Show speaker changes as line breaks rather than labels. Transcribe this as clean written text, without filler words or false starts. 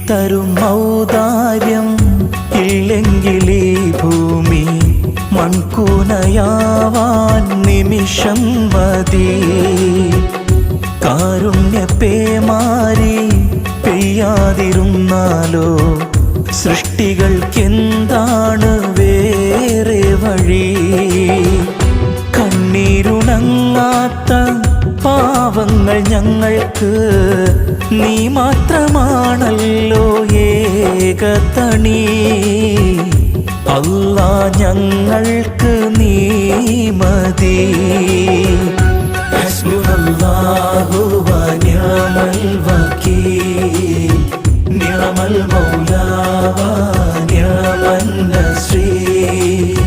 തരും ഔദാര്യം ഇല്ലെങ്കിൽ ഈ ഭൂമി മൺകൂനയാവാൻ നിമിഷം മതി. കാരുണ്യപ്പേമാരി പെയ്യാതിരുന്നാലോ സൃഷ്ടികൾക്കെന്താണ് വേറെ വഴി? കണ്ണീരുണങ്ങാത്ത പാവങ്ങൾ ഞങ്ങൾക്ക് നീ മാത്രമാണല്ലോ ഏകതണി. അല്ലാ ഞങ്ങൾക്ക് നീ മതി. ഹസ്ബുനല്ലാഹു വ നിഅമൽ വകീൽ, നിഅമൽ മൗലാ വ നിഅമൻ നസീർ.